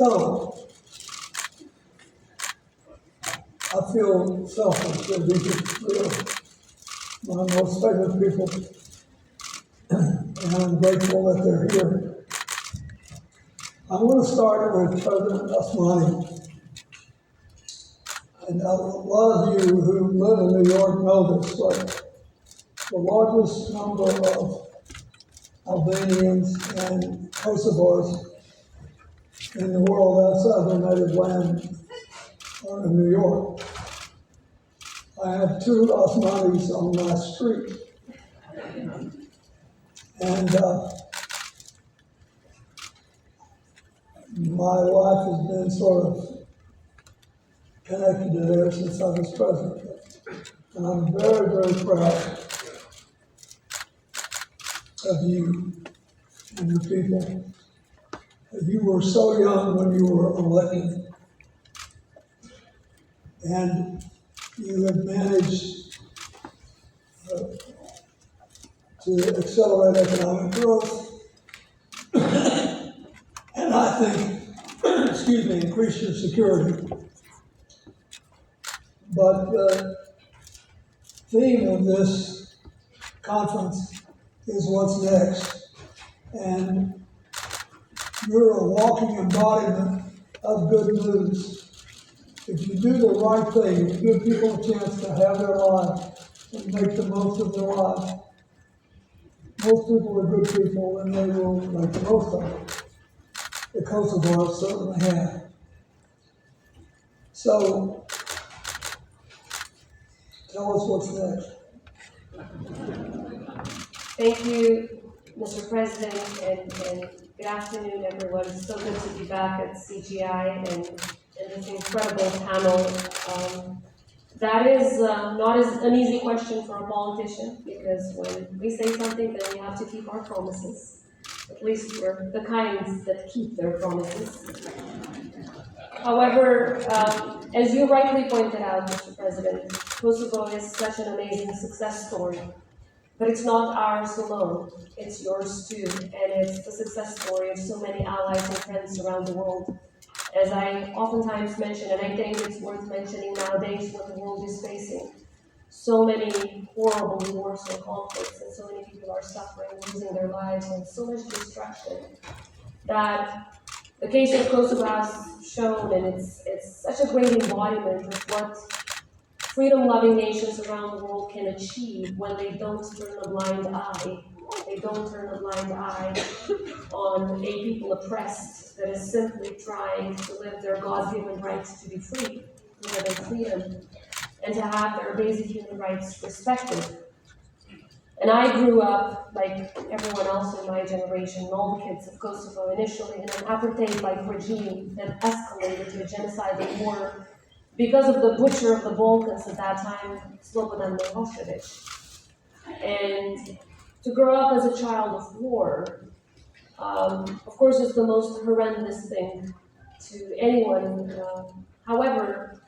So, I feel selfish that these are my most favorite people, and I'm grateful that they're here. I want to start with President Asmani. And a lot of you who live in New York know this, but the largest number of Albanians and Kosovars in the world outside their native land are in New York. I have two Osmanis on my street. And my life has been sort of connected to there since I was president. And I'm very, very proud of you and your people. You were so young when you were elected, and you have managed to accelerate economic growth, and I think, excuse me, increase your security. But the theme of this conference is what's next, and you're a walking embodiment of good news. If you do the right thing, you give people a chance to have their life and make the most of their life. Most people are good people, and they will make the most of it. The Kosovars certainly have. So, tell us what's next. Thank you, Mr. President, and good afternoon, everyone. It's so good to be back at CGI and this incredible panel. That is not an easy question for a politician, because when we say something, then we have to keep our promises. At least we're the kinds that keep their promises. However, as you rightly pointed out, Mr. President, Kosovo is such an amazing success story. But it's not ours alone, it's yours too, and it's the success story of so many allies and friends around the world. As I oftentimes mention, and I think it's worth mentioning nowadays when the world is facing so many horrible wars and conflicts, and so many people are suffering, losing their lives, and so much destruction, that the case of Kosovo has shown, and it's such a great embodiment of what freedom-loving nations around the world can achieve when they don't turn a blind eye. They don't turn a blind eye on a people oppressed that is simply trying to live their God-given rights to be free, to live in freedom, and to have their basic human rights respected. And I grew up, like everyone else in my generation, all the kids of Kosovo, initially in an apartheid-like regime that escalated to a genocidal war because of the butcher of the Balkans at that time, Slobodan Milosevic. And to grow up as a child of war, of course, is the most horrendous thing to anyone. However,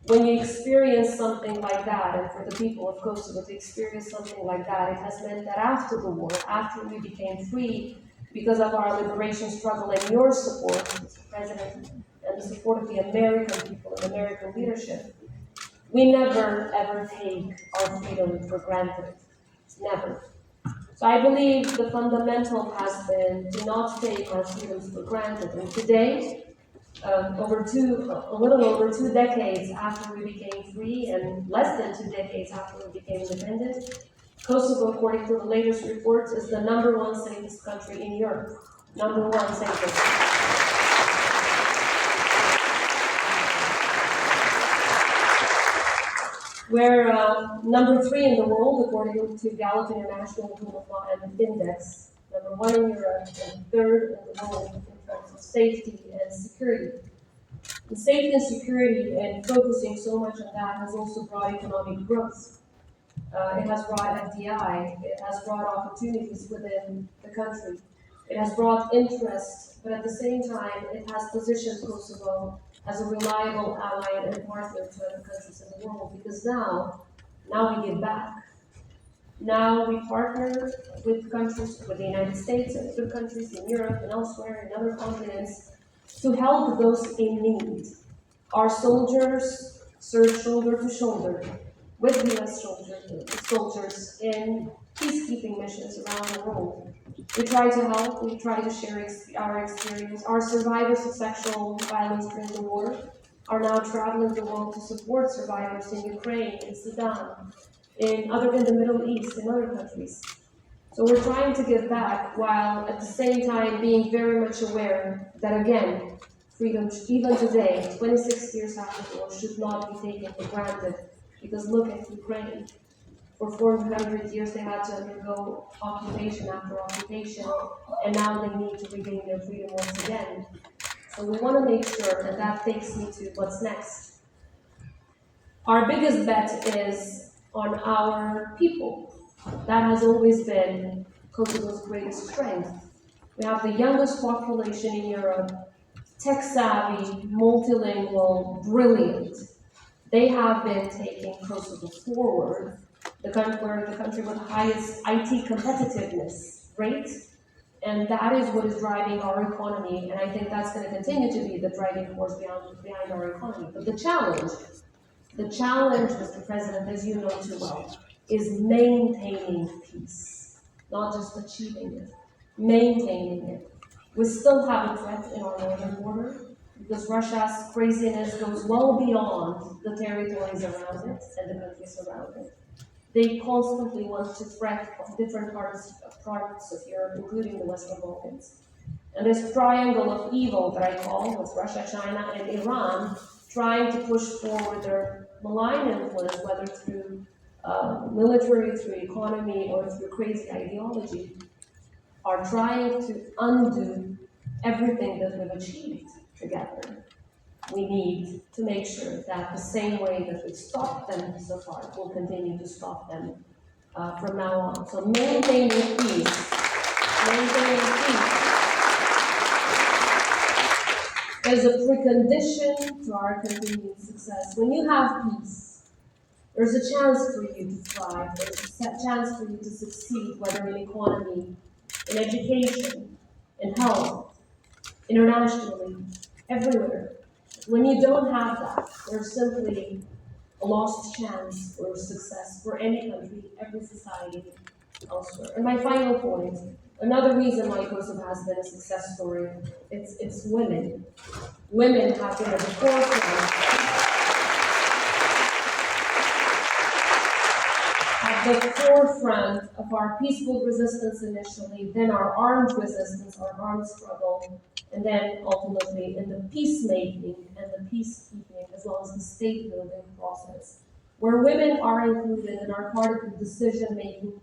when you experience something like that, and for the people of Kosovo to experience something like that, it has meant that after the war, after we became free, because of our liberation struggle and your support, Mr. President, and the support of the American people and American leadership, we never ever take our freedom for granted. Never. So I believe the fundamental has been to not take our freedoms for granted. And today, a little over 2 decades after we became free, and less than 2 decades after we became independent, Kosovo, according to the latest reports, is the #1 safest country in Europe. #1 safest. We're #3 in the world, according to Gallup International Rule of Law and Index. #1 in Europe, and 3rd in the world in terms of safety and security. And safety and security, and focusing so much on that, has also brought economic growth. It has brought FDI. It has brought opportunities within the country. It has brought interest, but at the same time, it has positioned Kosovo as a reliable ally and partner to other countries in the world, because now we give back. Now we partner with countries, with the United States and other countries in Europe and elsewhere, in other continents, to help those in need. Our soldiers serve shoulder to shoulder with U.S. soldiers in peacekeeping missions around the world. We try to help, we try to share our experience. Our survivors of sexual violence during the war are now traveling the world to support survivors in Ukraine, in Sudan, in the Middle East, in other countries. So we're trying to give back while at the same time being very much aware that, again, freedom, even today, 26 years after the war, should not be taken for granted. Because look at Ukraine. For 400 years they had to undergo occupation after occupation, and now they need to regain their freedom once again. So we want to make sure, and that takes me to what's next. Our biggest bet is on our people. That has always been Kosovo's greatest strength. We have the youngest population in Europe, tech-savvy, multilingual, brilliant. They have been taking Kosovo forward. We're the country with the highest IT competitiveness rate, and that is what is driving our economy, and I think that's going to continue to be the driving force behind our economy. But the challenge, Mr. President, as you know too well, is maintaining peace, not just achieving it, maintaining it. We still have a threat in our northern border because Russia's craziness goes well beyond the territories around it and the countries around it. They constantly want to threat different parts of Europe, including the Western Balkans. And this triangle of evil that I call, with Russia, China, and Iran, trying to push forward their malign influence, whether through military, through economy, or through crazy ideology, are trying to undo everything that we've achieved together. We need to make sure that the same way that we've stopped them so far, we'll continue to stop them from now on. So maintaining peace is a precondition to our continued success. When you have peace, there's a chance for you to thrive, there's a chance for you to succeed, whether in economy, in education, in health, internationally, everywhere. When you don't have that, there's simply a lost chance for success for any country, every society elsewhere. And my final point, another reason why Kosovo has been a success story, it's women. Women have been at the forefront of our peaceful resistance initially, then our armed resistance, our armed struggle, and then ultimately in the peacemaking and the peacekeeping, as well as the state-building process. Where women are included and are part of the decision-making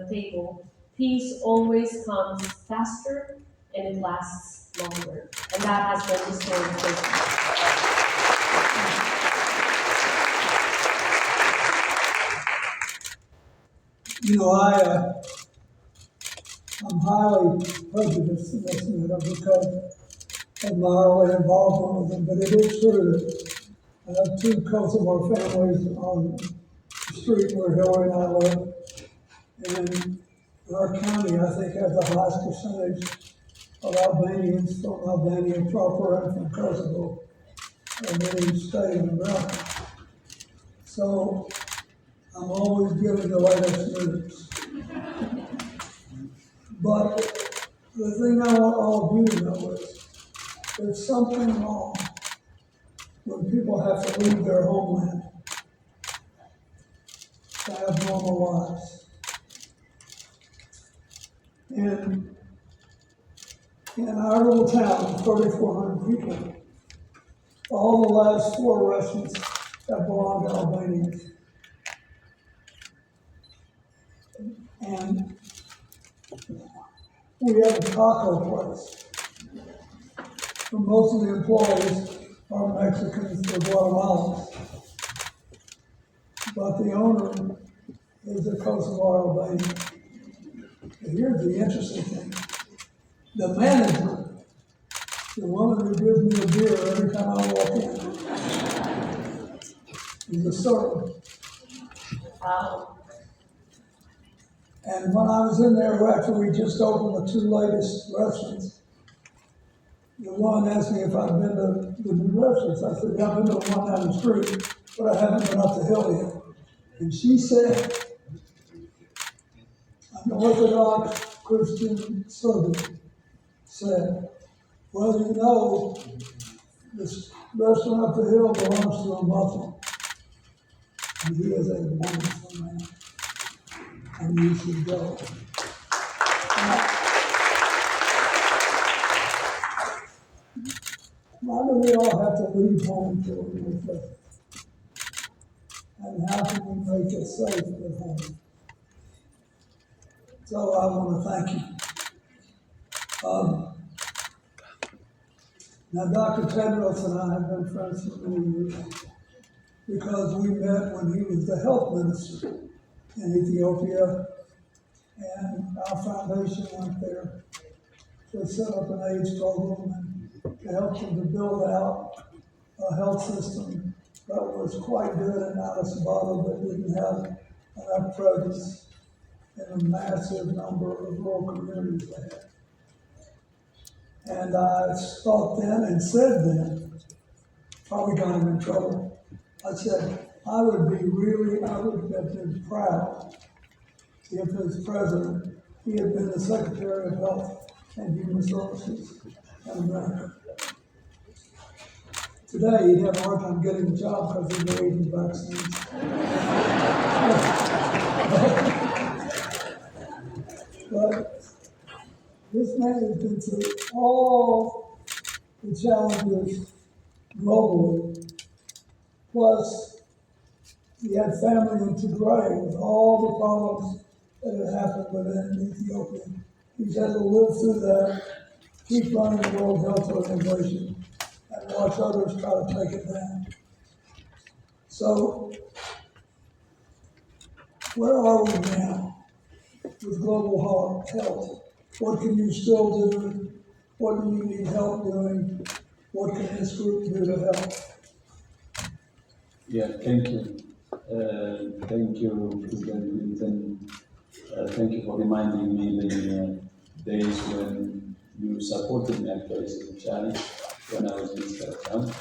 table, peace always comes faster and it lasts longer. And that has been the story of Kosovo. You know, I'm highly prejudiced in this matter because of my early involvement with them, but it is true that I have two Kosovo families on the street where Hillary and I live, and our county, I think, has the highest percentage of Albanians from Albania proper and from Kosovo of any state in America. So I'm always giving the latest news. But the thing I want all of you to know is there's something wrong when people have to leave their homeland to have normal lives. And in our little town of 3,400 people, all the last 4 restaurants have belonged to Albanians. And we have a taco place. For most of the employees are Mexicans or Guatemalans. But the owner is a Kosovo Albanian. And here's the interesting thing. The manager, the woman who gives me a beer every time I walk in, is a servant. And when I was in there after we just opened the 2 latest restaurants, the one asked me if I'd been to the new restaurants. I said, yeah, I've been to the one down the street, but I haven't been up the hill yet. And she said, an Orthodox Christian servant said, well, you know, this restaurant up the hill belongs to a Muslim. And he is a wonderful man. And you should go. Now, why do we all have to leave home till we leave it? And how can we make it safe at home? So I want to thank you. Now, Dr. Tedros and I have been friends for many years because we met when he was the health minister in Ethiopia, and our foundation went there to set up an AIDS program and to help them to build out a health system that was quite good in Addis Ababa, but didn't have enough presence in a massive number of rural communities they had. And I thought then and said then, probably got him in trouble. I said, I would have been proud if as president, he had been the Secretary of Health and Human Services in America. Today, he'd have a hard time getting a job because he believed in vaccines. But this man has been through all the challenges globally, plus he had family in Tigray with all the problems that had happened within Ethiopia. He's had to live through that, keep running the World Health Organization, and watch others try to take it down. So, where are we now with global health? What can you still do? What do you need help doing? What can this group do to help? Yeah, thank you. Thank you, President Clinton. Thank you for reminding me the days when you supported me actually as a child when I was Minister of Health.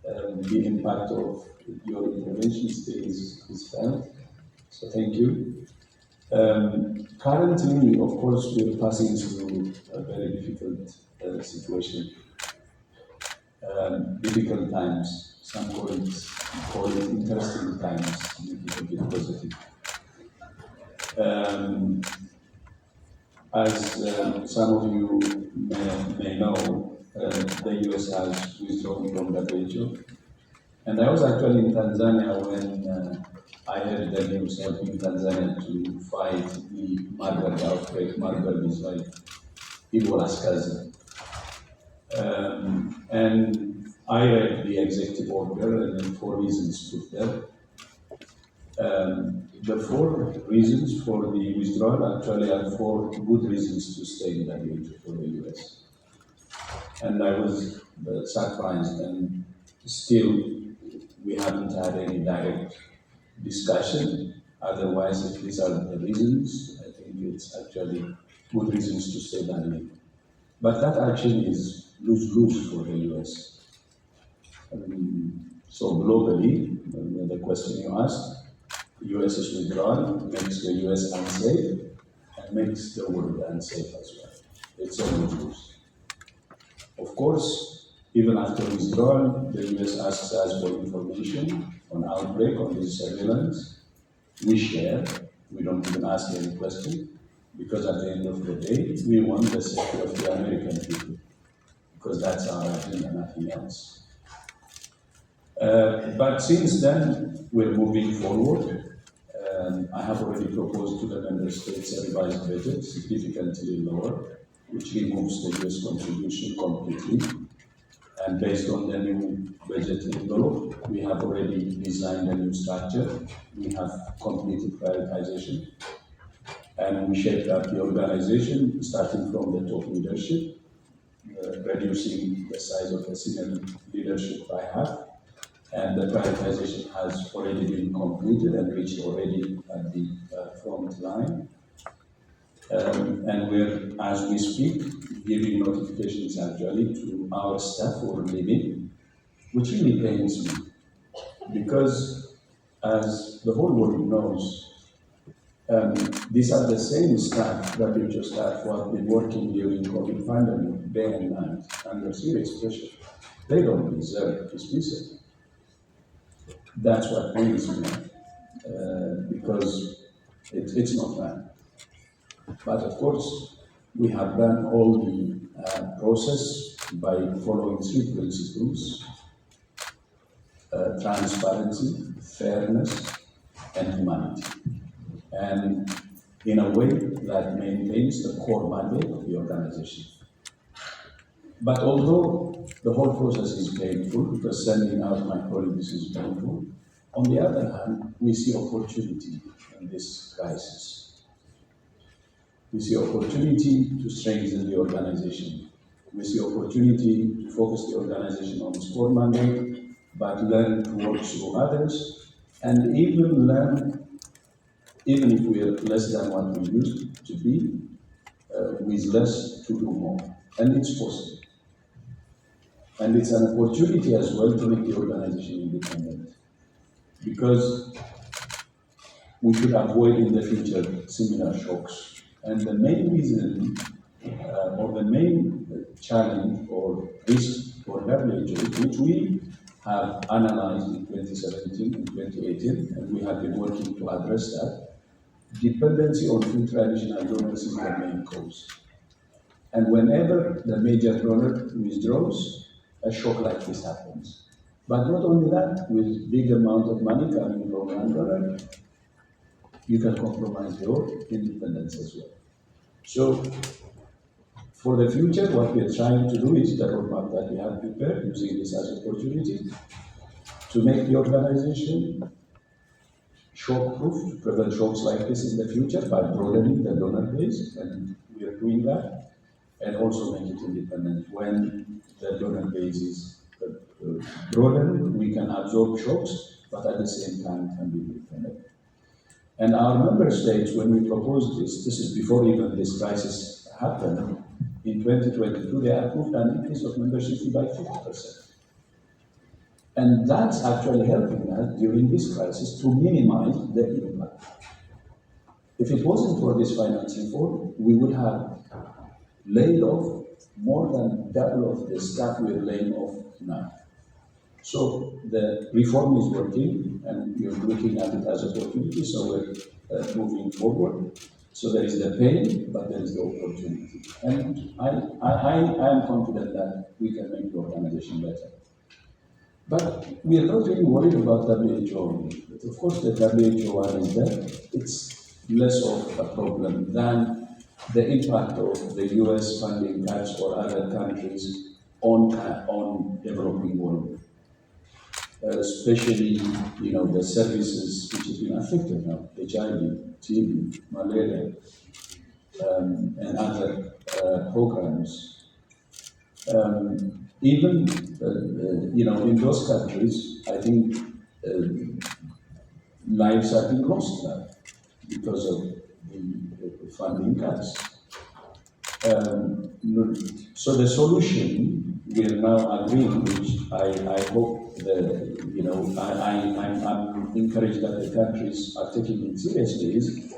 The impact of your intervention still is felt. So thank you. Currently, of course, we're passing through a very difficult situation. Difficult times. Some call it interesting times, make it a bit positive. As some of you may know, the US has withdrawn from WHO. And I was actually in Tanzania when I heard the news helping Tanzania to fight the Marburg outbreak. Marburg is like Ebola's cousin. And I read the executive order and then 4 reasons put there. The 4 reasons for the withdrawal actually are 4 good reasons to stay in WHO for the US. And I was surprised, and still we haven't had any direct discussion. Otherwise, if these are the reasons, I think it's actually good reasons to stay WHO. But that action is lose-lose for the US. So globally, the question you asked, the US's withdrawal makes the US unsafe and makes the world unsafe as well. It's a lose-lose. Of course, even after withdrawal, the US asks us for information on outbreak, on this surveillance. We share. We don't even ask any question, because at the end of the day, we want the safety of the American people, because that's our agenda, nothing else. But since then, we're moving forward. I have already proposed to the member states a revised budget, significantly lower, which removes the US contribution completely. And based on the new budget envelope, we have already designed a new structure. We have completed prioritization. And we shaped up the organization, starting from the top leadership, reducing the size of the senior leadership by half. And the prioritization has already been completed and reached already at the front line. And we're, as we speak, giving notifications actually to our staff who are leaving, which really pains me because, as the whole world knows, these are the same staff that we just had who have been working during COVID pandemic day and night under serious pressure. They don't deserve dismissal. That's what pains me, because it's not fair. But of course, we have done all the process by following three principles: transparency, fairness, and humanity. And in a way that maintains the core mandate of the organization. But although the whole process is painful, because sending out my colleagues is painful, on the other hand, we see opportunity in this crisis. We see opportunity to strengthen the organization. We see opportunity to focus the organization on its core mandate, but learn to work through others, and even learn, even if we are less than what we used to be, with less to do more. And it's possible. And it's an opportunity as well to make the organization independent. Because we should avoid in the future similar shocks. And the main reason, or the main challenge or risk for WHO, which we have analyzed in 2017 and 2018, and we have been working to address that, dependency on two traditional donors is the main cause. And whenever the major donor withdraws, a shock like this happens. But not only that, with big amount of money coming from one donor, you can compromise your independence as well. So, for the future, what we are trying to do is the roadmap that we have prepared, using this as an opportunity to make the organization shock-proof, to prevent shocks like this in the future by broadening the donor base, and we are doing that, and also make it independent. When the donor base is broadened, we can absorb shocks, but at the same time can be independent. And our member states, when we proposed this is before even this crisis happened, in 2022, they approved an increase of membership fee by 50%. And that's actually helping us during this crisis to minimize the impact. If it wasn't for this financing reform, we would have laid off more than double of the staff we're laying off now. So the reform is working, and we're looking at it as an opportunity, so we're moving forward. So there is the pain, but there is the opportunity. And I am confident that we can make the organization better. But we are not really worried about WHO. But of course, the WHO one is there. It's less of a problem than the impact of the US funding cuts for other countries on developing world. Especially, the services which have been affected now, HIV, TB, malaria, and other programs. Even, in those countries, I think lives have been lost now because of the funding cuts. So the solution we are now agreeing, which I hope I'm encouraged that the countries are taking it seriously, is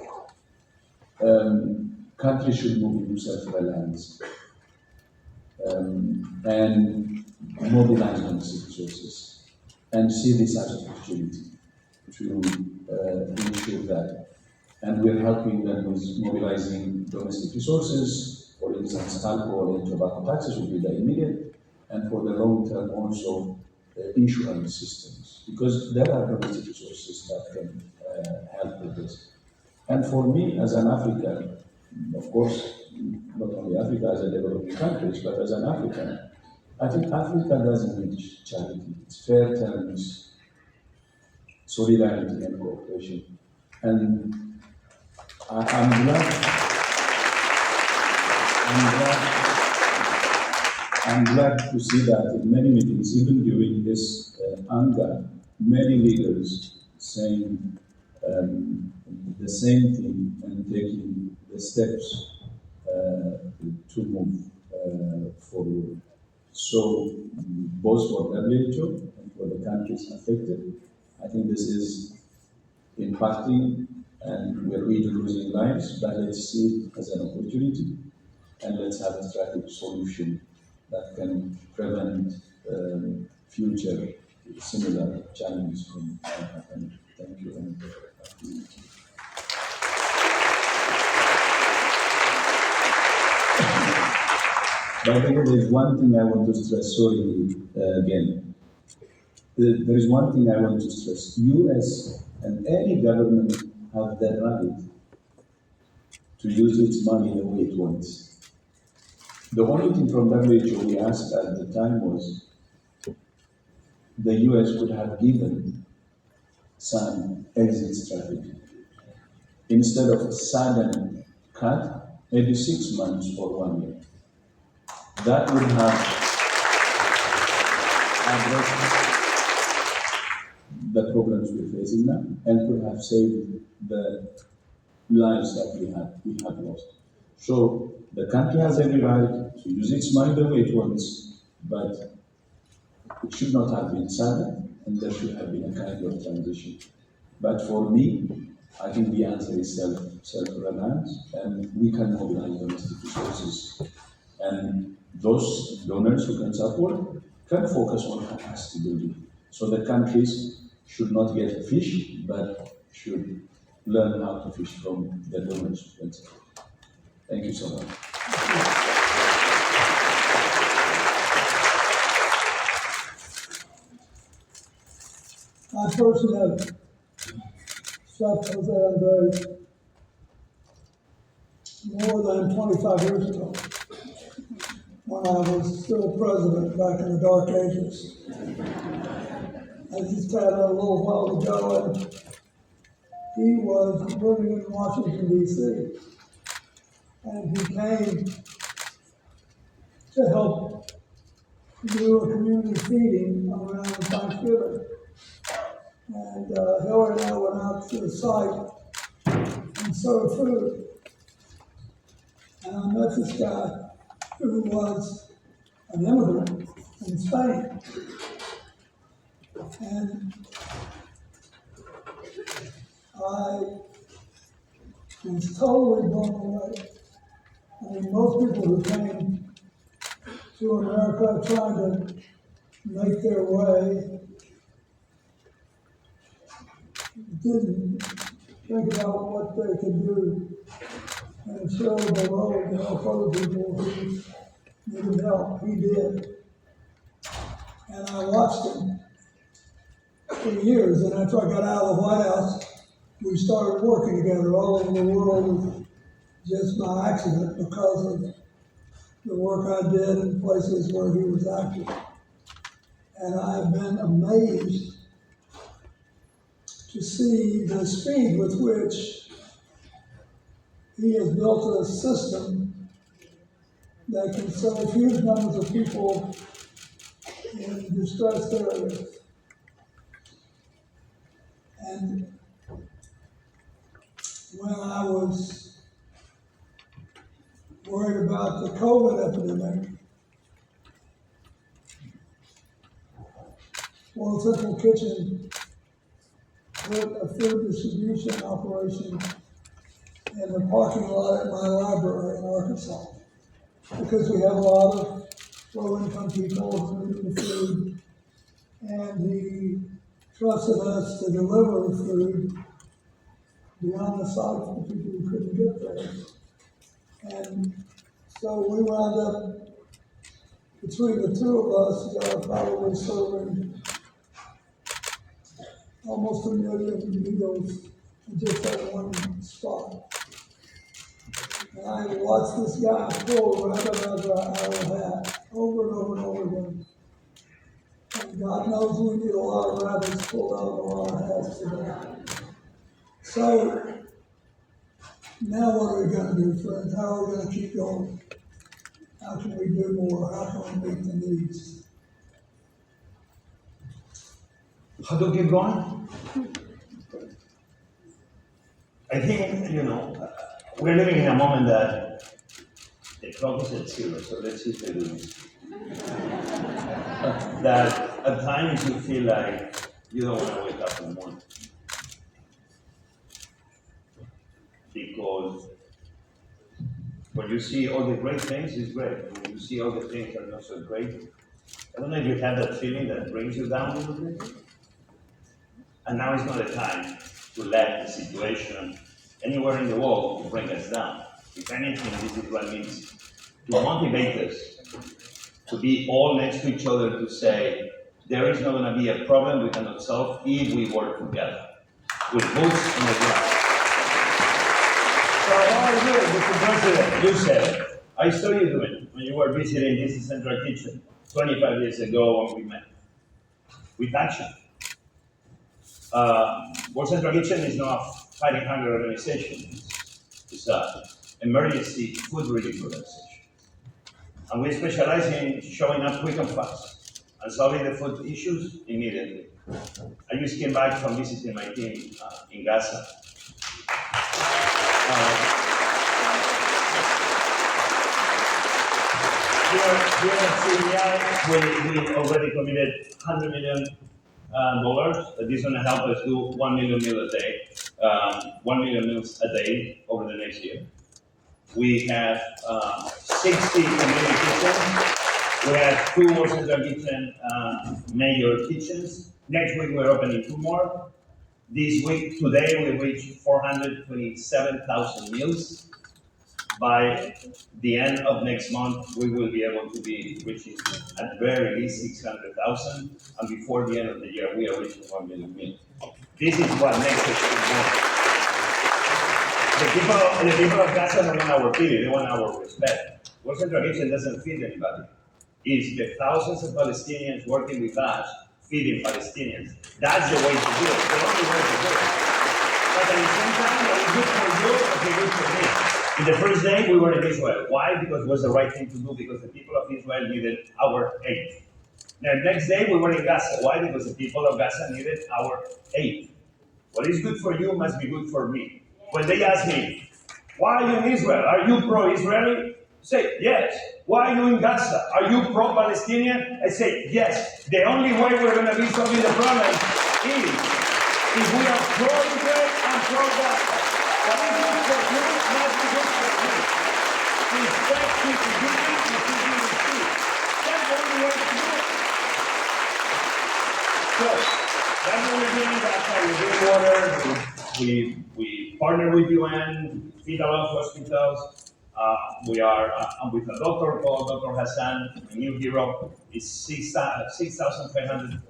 countries should move into self-reliance and mobilize domestic resources and see this as an opportunity to ensure that. And we're helping them with mobilizing domestic resources. For instance, alcohol and tobacco taxes will be the immediate, and for the long term also insurance systems, because there are domestic resources that can help with this. And for me, as an African, of course, not only Africa as a developing countries, but as an African, I think Africa doesn't need charity. It's fair terms, solidarity, and cooperation. And I'm glad to see that in many meetings, even during this anger, many leaders saying the same thing and taking the steps to move forward. So both for WHO and for the countries affected, I think this is impacting and we're really losing lives, but let's see it as an opportunity and let's have a strategic solution that can prevent future similar challenges from happening. Thank you. By the way, there's one thing I want to stress, sorry, again. There is one thing I want to stress. US and any government have the right to use its money the way it wants. The only thing from WHO we asked at the time was the US could have given some exit strategy. Instead of a sudden cut, maybe 6 months or 1 year. That would have addressed the problems we're facing now and could have saved the lives that we have lost. So the country has every right to use its money the way it wants, but it should not have been sudden and there should have been a kind of transition. But for me, I think the answer is self-reliance and we can mobilize domestic resources. And those donors who can support can focus on capacity building. So the countries should not get a fish, but should learn how to fish from the donors. Thank you so much. I first met Chef Jose Andres more than 25 years ago, when I was still president back in the dark ages. I just had a little while ago, and he was living in Washington, D.C. And he came to help do a community feeding around Thanksgiving. And Hillary and I went out to the site and served food. And I met this guy who was an immigrant in Spain. And I was totally blown away. I mean, most people who came to America trying to make their way didn't think about what they could do and show the road to help other people who needed help. He did. And I watched him for years, and after I got out of the White House, we started working together all over the world, just by accident because of the work I did in places where he was active. And I've been amazed to see the speed with which he has built a system that can serve huge numbers of people in distressed areas. And when I was worried about the COVID epidemic, World Central Kitchen put a food distribution operation in the parking lot at my library in Arkansas, because we have a lot of low-income people who need the food, and he trusted us to deliver the food beyond the site for people who couldn't get there. And so we wound up, between the two of us, probably serving almost 1 million meals in just that one spot. And I watched this guy pull rabbit out of a hat over and over and over again. And God knows we need a lot of rabbits pulled out of a lot of hats today. So now what are we going to do, friends? How are we going to keep going? How can we do more? How can we meet the needs? How to keep going? I think, we're living in a moment that the clock is at 0, so let's see if they do this. That at times you feel like you don't want to wake up in the morning. Because when you see all the great things, it's great. When you see all the things that are not so great, I don't know if you have that feeling that brings you down a little bit. And now is not the time to let the situation anywhere in the world to bring us down. If anything, this is what means to motivate us to be all next to each other to say, there is not going to be a problem we cannot solve if we work together with boots on the ground. So how are you, Mr. President? You said, I saw you doing when you were visiting this central kitchen 25 years ago when we met. With action. World Central Kitchen is not a fighting hunger organization. It's an emergency food relief organization. And we specialize in showing up quick and fast and solving the food issues immediately. I just came back from visiting my team in Gaza. Here at CGI, we already committed $100 million. That is going to help us do 1 million meals a day, 1 million meals a day over the next year. We have 60 community kitchens. We have 2 World Central Kitchen major kitchens. Next week we're opening 2 more. This week, today, we reached 427,000 meals. By the end of next month, we will be able to be reaching at very least 600,000, and before the end of the year, we are reaching 1 million meals. This is what makes us good. The people of Gaza don't want our pity, they want our respect. World Central Kitchen doesn't feed anybody. It's the thousands of Palestinians working with us, feeding Palestinians. That's the way to do it, the only way to do it. But at the same time, what is good for you, it's good for me. In the first day, we were in Israel. Why? Because it was the right thing to do, because the people of Israel needed our aid. The next day, we were in Gaza. Why? Because the people of Gaza needed our aid. What is good for you must be good for me. When they ask me, why are you in Israel? Are you pro-Israeli? Say, yes. Why are you in Gaza? Are you pro-Palestinian? I say, yes. The only way we're going to be solving the problem is if we are pro-Israel and pro-Gaza. What is good for you must be good for me. Respect people giving and people receive. That's the only way to do it. So, that's what we're doing. That's how we bring water. We partner with UN, feed a lot of hospitals. We are I'm with a doctor called Dr. Hassan, a new hero. It's 6,500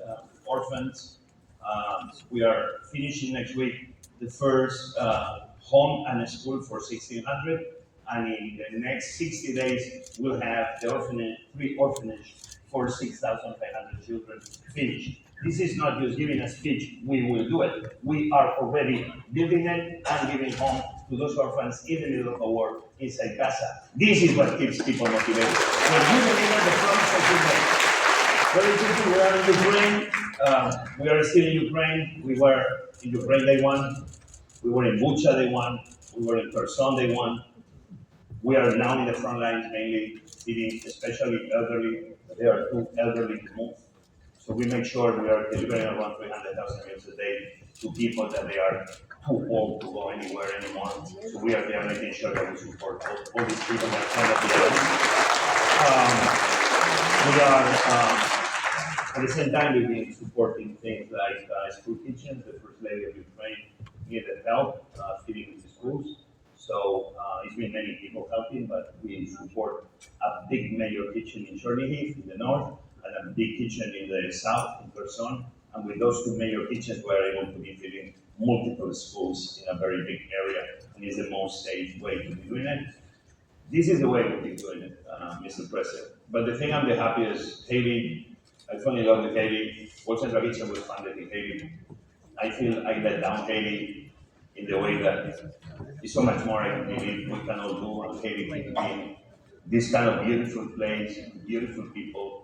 orphans. We are finishing next week the first home and a school for 1,600. And in the next 60 days, we'll have the orphanage, 3 orphanages for 6,500 children finished. This is not just giving a speech, we will do it. We are already building it and giving home to those orphans in the middle of the war inside Gaza. This is what keeps people motivated. When you deliver the promises you make. Very quickly, we are in Ukraine. We are still in Ukraine. We were in Ukraine day 1. We were in Bucha day 1. We were in Kherson day 1. We are now in the front lines, mainly feeding, especially elderly. They are too elderly to move. So we make sure we are delivering around 300,000 meals a day to people that they are too old to go anywhere anymore. So we are there making sure that we support all these people that cannot be we are, at the same time, we've been supporting things like school kitchens. The First Lady of Ukraine needed help feeding the schools. So it's been many people helping, but we support a big major kitchen in Chernihiv in the north, and a big kitchen in the south, in Kherson. And with those 2 major kitchens, we are able to be feeding multiple schools in a very big area. And it's the most safe way to be doing it. This is the way we keep doing it, Mr. President. But the thing I'm the happiest, Haiti, I fell in love with Haiti. World Central Kitchen was founded in Haiti. I feel I let down Haiti in the way that it's so much more I believe we can all do, and Haiti can be this kind of beautiful place, beautiful people.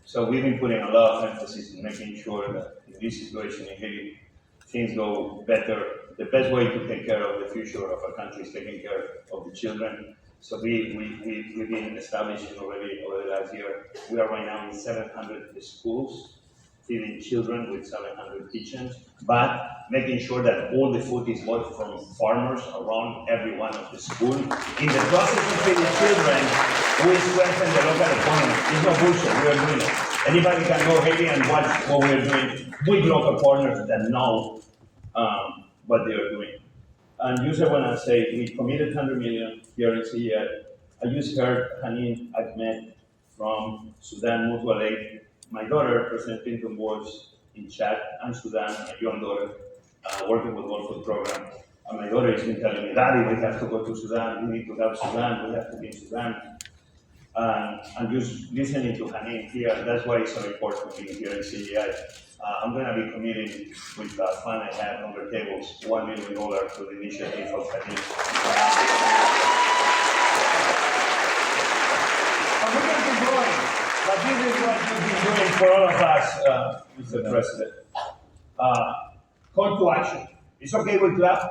So we've been putting a lot of emphasis in making sure that in this situation in Haiti, things go better. The best way to take care of the future of our country is taking care of the children. So we've been establishing already over the last year. We are right now in 700 schools, feeding children with 700 kitchens, but making sure that all the food is bought from farmers around every one of the schools. In the process of feeding children, we strengthen the local economy. It's not bullshit, we are doing it. Anybody can go ahead and watch what we're doing with local partners that know what they are doing. And usually when I say we committed 100 million here in CGI, I just heard Hanin Ahmed from Sudan Mutual Aid. My daughter, President Clinton, was in Chad and Sudan, my young daughter, working with World Food Program. And my daughter has been telling me, Daddy, we have to go to Sudan, we need to help Sudan, we have to be in Sudan. And just listening to Hanin here, that's why it's so important being here in CGI. I'm going to be committing with the fund I have on the tables, $1 million to the initiative of Hanin. And we can keep going, but this is what we've been doing for all of us, Mr. President. Call to action. It's okay we clap,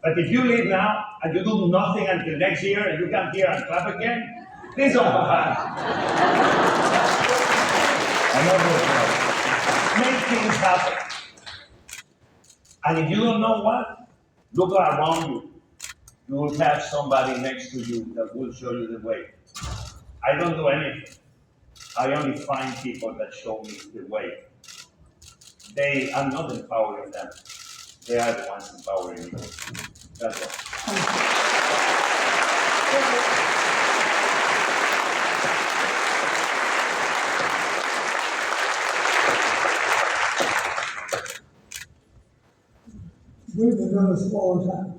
but if you leave now and you do nothing until next year and you come here and clap again, please don't come back. Make things happen. And if you don't know what, look around you. You will have somebody next to you that will show you the way. I don't do anything. I only find people that show me the way. I'm not empowering them. They are the ones empowering me. That's all. We've been doing this a long time.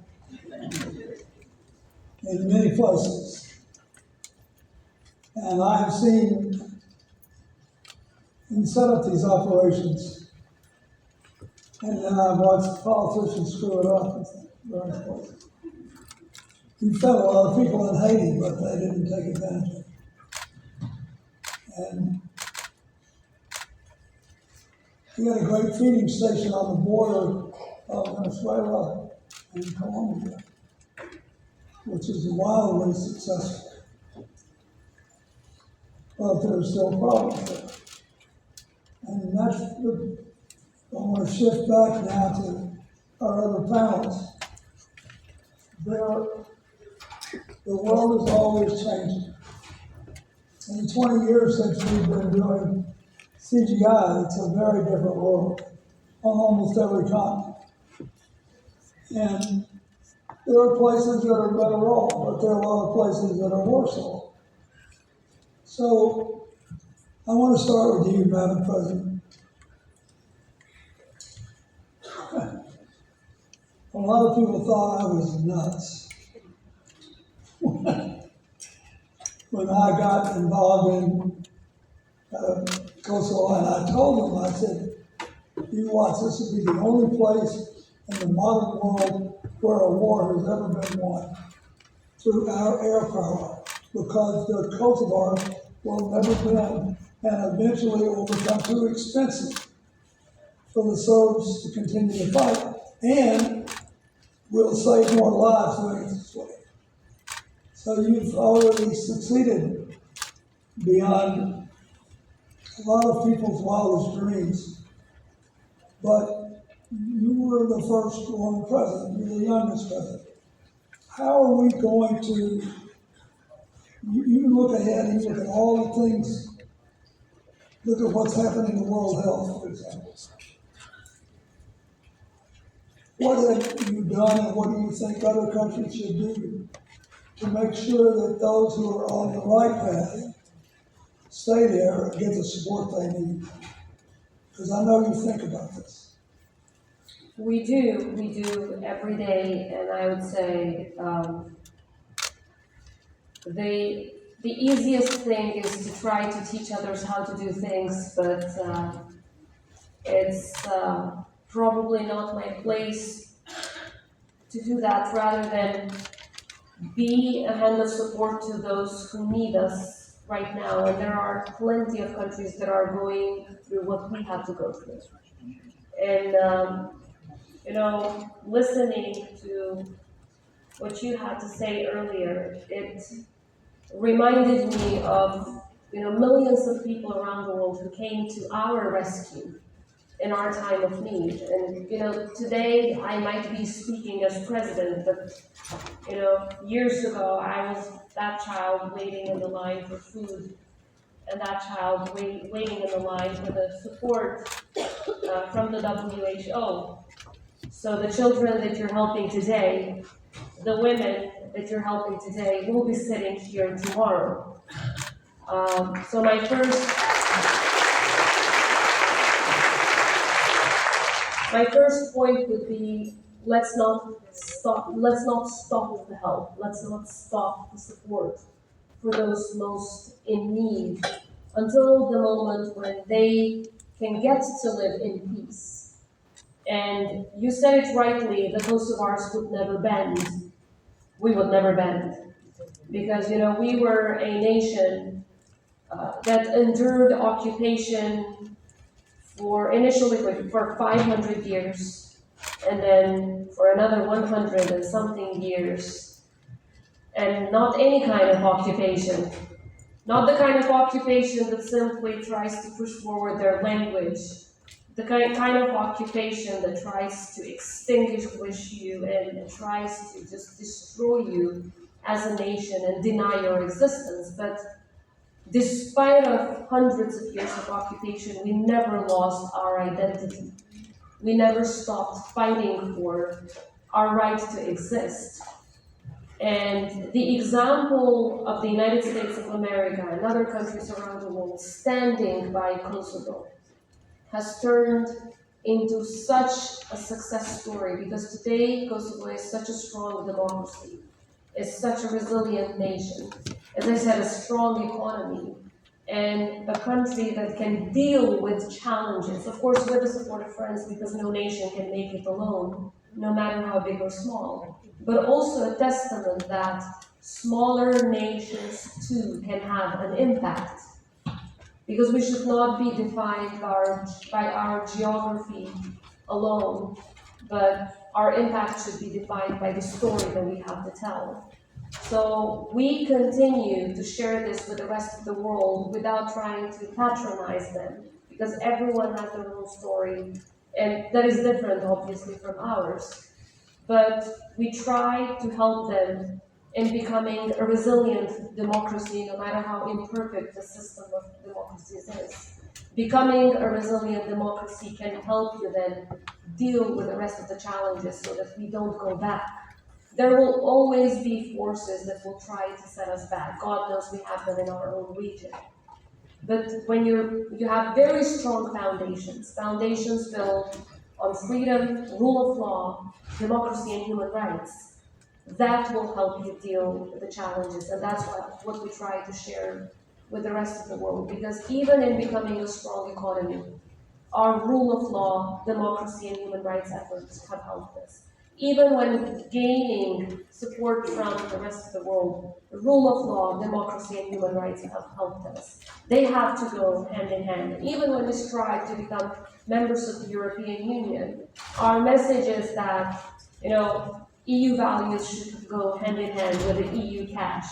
In many places. And I have seen and set up these operations. And then I've watched politicians screw it up in various places. We fed a lot of people in Haiti, but they didn't take advantage of it. And we had a great feeding station on the border of Venezuela and Colombia, which is wildly successful. But there's still problems there. And that's the, I want to shift back now to our other panels. The world is always changing. In 20 years since we've been doing CGI, it's a very different world on almost every continent. And there are places that are better off, but there are a lot of places that are worse off. So I want to start with you, Madam President. A lot of people thought I was nuts when I got involved in Kosovo, and I told them, I said, you watch, this will be the only place in the modern world where a war has ever been won through our air power, because the Kosovars will never win, and eventually it will become too expensive for the Serbs to continue to fight, and we'll save more lives doing it this way. So you've already succeeded beyond a lot of people's wildest dreams. But you were the first one president, you're the youngest president. How are we going to, you look ahead and you look at all the things, look at what's happening in World Health, for example. What have you done and what do you think other countries should do to make sure that those who are on the right path stay there and get the support they need? Because I know you think about this. We do every day, and I would say the easiest thing is to try to teach others how to do things, but it's probably not my place to do that, rather than be a hand of support to those who need us right now. And there are plenty of countries that are going through what we have to go through. And listening to what you had to say earlier. It reminded me of, millions of people around the world who came to our rescue in our time of need. And, today I might be speaking as president, but, years ago I was that child waiting in the line for food, and that child waiting in the line for the support from the WHO. So the children that you're helping today, the women that you're helping today, will be sitting here tomorrow. So my first point would be, let's not stop the help, let's not stop the support for those most in need until the moment when they can get to live in peace. And you said it rightly, the Kosovars would never bend. We would never bend. Because, we were a nation that endured occupation initially for 500 years, and then for another 100 and something years, and not any kind of occupation. Not the kind of occupation that simply tries to push forward their language. The kind of occupation that tries to extinguish you and tries to just destroy you as a nation and deny your existence. But despite of hundreds of years of occupation, we never lost our identity. We never stopped fighting for our right to exist. And the example of the United States of America and other countries around the world standing by Kosovo has turned into such a success story, because today Kosovo is such a strong democracy, is such a resilient nation, as I said, a strong economy, and a country that can deal with challenges, of course with the support of friends, because no nation can make it alone, no matter how big or small, but also a testament that smaller nations too can have an impact. Because we should not be defined by our geography alone, but our impact should be defined by the story that we have to tell. So we continue to share this with the rest of the world without trying to patronize them, because everyone has their own story, and that is different, obviously, from ours. But we try to help them in becoming a resilient democracy, no matter how imperfect the system of democracies is. Becoming a resilient democracy can help you then deal with the rest of the challenges so that we don't go back. There will always be forces that will try to set us back. God knows we have them in our own region. But when you have very strong foundations built on freedom, rule of law, democracy, and human rights, that will help you deal with the challenges. And that's what we try to share with the rest of the world. Because even in becoming a strong economy, our rule of law, democracy, and human rights efforts have helped us. Even when gaining support from the rest of the world, the rule of law, democracy, and human rights have helped us. They have to go hand in hand. Even when we strive to become members of the European Union, our message is that, EU values should go hand in hand with the EU cash,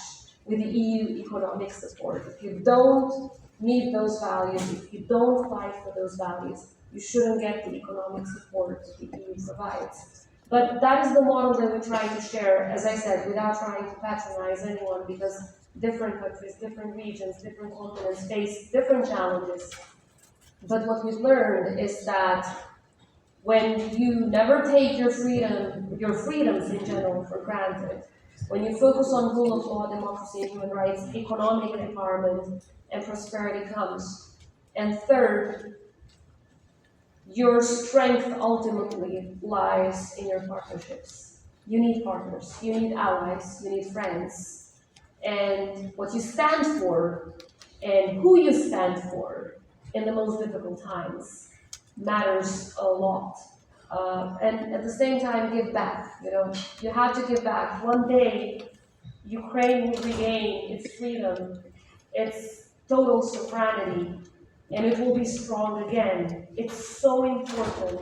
with the EU economic support. If you don't meet those values, if you don't fight for those values, you shouldn't get the economic support the EU provides. But that is the model that we try to share, as I said, without trying to patronize anyone, because different countries, different regions, different continents face different challenges. But what we've learned is that when you never take your freedoms in general for granted, when you focus on rule of law, democracy, and human rights, economic empowerment and prosperity comes. And third, your strength ultimately lies in your partnerships. You need partners, you need allies, you need friends. And what you stand for and who you stand for in the most difficult times matters a lot. And at the same time, give back. You have to give back. One day, Ukraine will regain its freedom, its total sovereignty, and it will be strong again. It's so important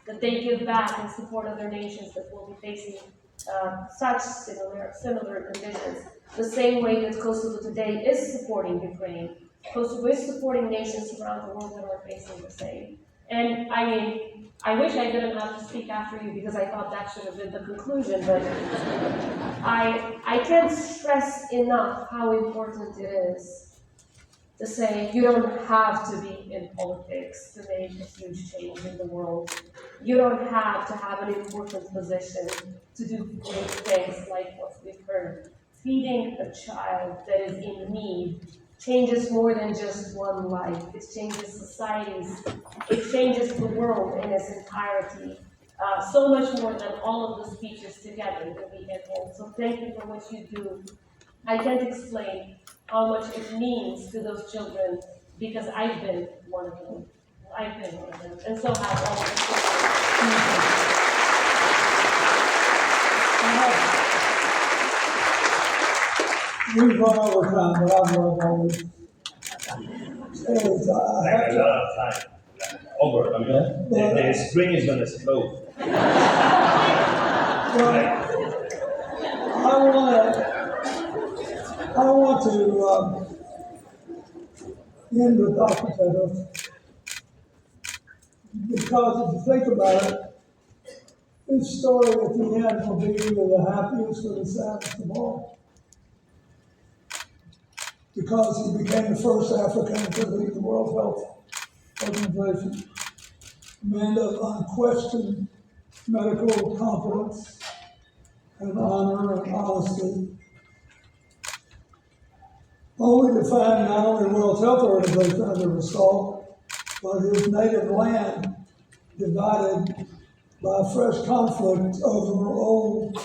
that they give back and support other nations that will be facing such similar conditions. The same way that Kosovo today is supporting Ukraine. Kosovo is supporting nations around the world that are facing the same. And I mean, I wish I didn't have to speak after you because I thought that should have been the conclusion, but I can't stress enough how important it is to say you don't have to be in politics to make a huge change in the world. You don't have to have an important position to do great things like what we've heard. Feeding a child that is in need changes more than just one life. It changes societies. It changes the world in its entirety. So much more than all of the speeches together that we get home. So thank you for what you do. I can't explain how much it means to those children because I've been one of them. I've been one of them. And so have all of the We've run over time, but I've run over. Anyways, I Like have a to, lot of time. Over. I mean, the spring is gonna slow. well, I want to end with Dr. Tedros, because if you think about it, his story at the end will be either the happiest or the saddest of all. Because he became the first African to lead the World Health Organization. A man of unquestioned medical competence and honor and honesty. Only to find not only World Health Organization under assault, but his native land divided by fresh conflict over old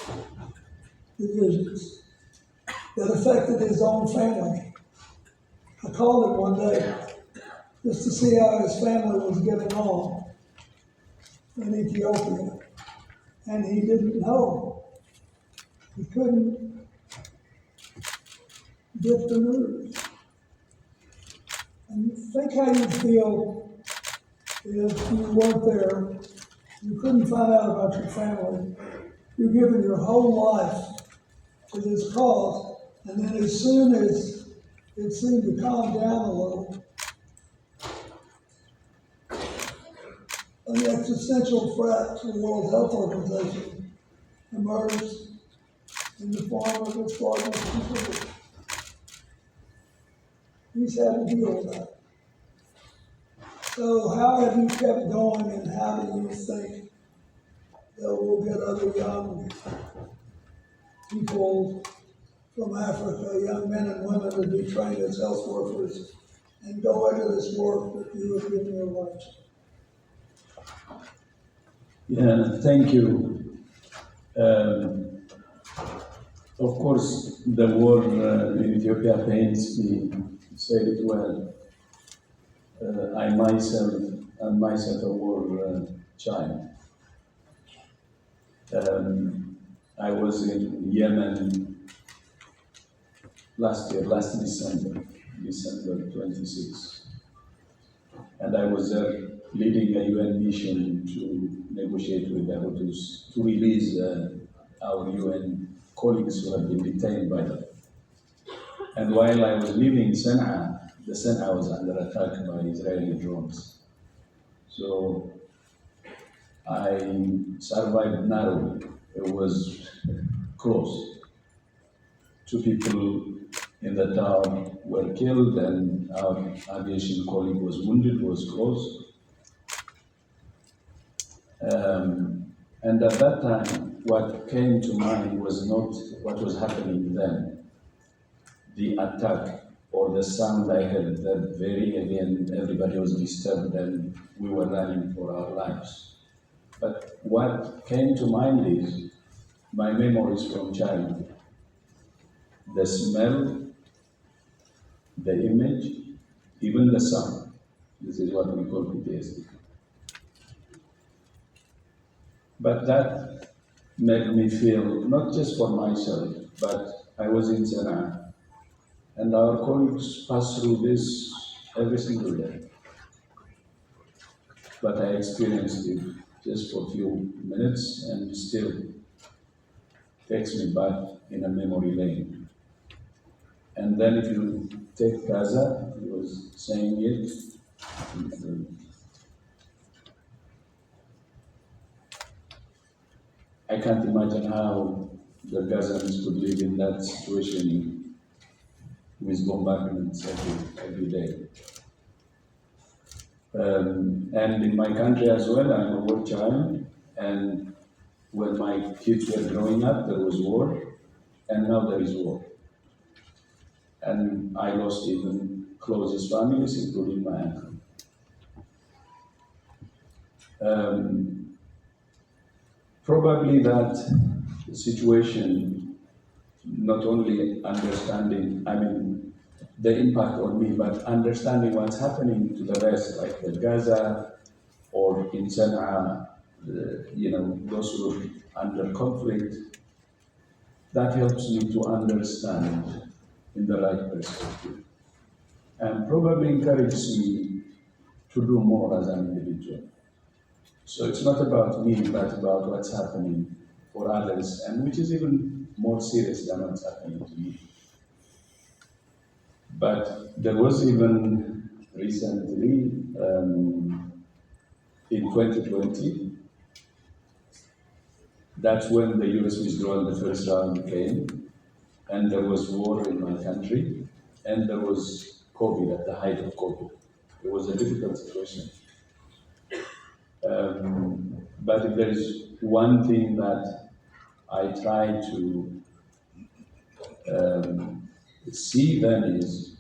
divisions that affected his own family. I called him one day just to see how his family was getting on in Ethiopia, and he didn't know. He couldn't get the news. And think how you'd feel if you weren't there, you couldn't find out about your family. You're giving your whole life to this cause, and then as soon as it seemed to calm down a little, an existential threat to the World Health Organization emerged in the form of its largest contributor. He's had to deal with that. So how have you kept going, and how do you think that we'll get other young people from Africa, young men and women, to be trained as health workers and go into this work that you have given your life to? Yeah, thank you. Of course, the war in Ethiopia pains me, said it well. I myself a war child. I was in Yemen last December 26. And I was there leading a UN mission to negotiate with the Hutus to release our UN colleagues who had been detained by them. And while I was leaving Sana'a, the Sana'a was under attack by Israeli drones. So I survived narrowly. It was close. 2 people in the town were killed, and our aviation colleague was wounded, was close. And at that time, what came to mind was not what was happening then. The attack or the sound I heard that very again, everybody was disturbed and we were running for our lives. But what came to mind is my memories from childhood. The smell, the image, even the sound. This is what we call PTSD. But that made me feel, not just for myself, but I was in Sana'a, and our colleagues pass through this every single day. But I experienced it just for a few minutes, and still takes me back in a memory lane. And then if you take Gaza, he was saying it, I can't imagine how the Gazans could live in that situation with bombardments every day. And in my country as well, I'm a war child, and when my kids were growing up, there was war, and now there is war. And I lost even closest families, including my uncle. Probably that situation, not only understanding, the impact on me, but understanding what's happening to the rest, like the Gaza or in Sana'a, those who are under conflict, that helps me to understand in the right perspective, and probably encourages me to do more as an individual. So it's not about me, but about what's happening for others, and which is even more serious than what's happening to me. But there was even recently, in 2020, that's when the US withdrawal, the first round came, and there was war in my country, and there was COVID at the height of COVID. It was a difficult situation. But if there is one thing that I try to see then is,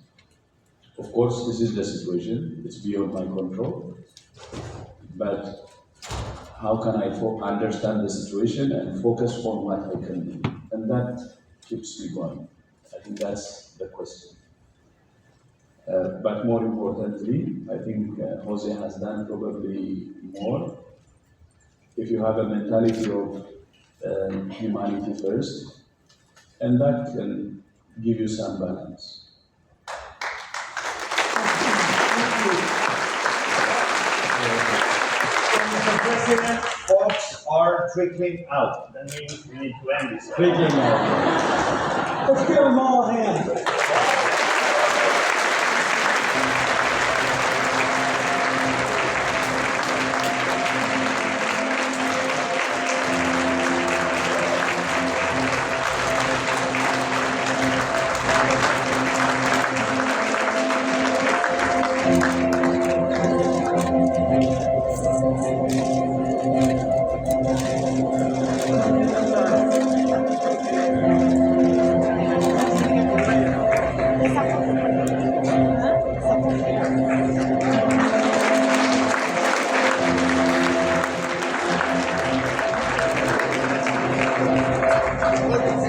of course, this is the situation, it's beyond my control, but how can I understand the situation and focus on what I can do? And that keeps me going. I think that's the question. But more importantly, I think Jose has done probably more. If you have a mentality of humanity first, and that can give you some balance. Mr. President, folks are trickling out. That means we need to end this. Trickling out. Let's give them all a hand.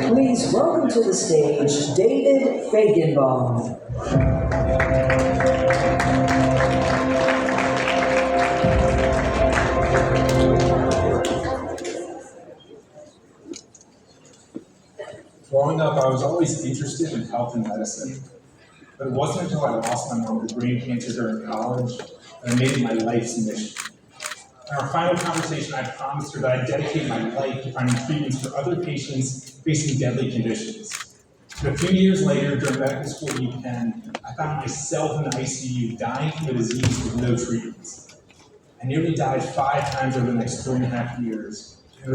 Please welcome to the stage David Feigenbaum. Growing up, I was always interested in health and medicine, but it wasn't until I lost my mom to brain cancer during college that I made it my life's mission. In our final conversation, I promised her that I'd dedicate my life to finding treatments for other patients facing deadly conditions. But a few years later, during medical school weekend, I found myself in the ICU dying from a disease with no treatments. I nearly died 5 times over the next 3.5 years,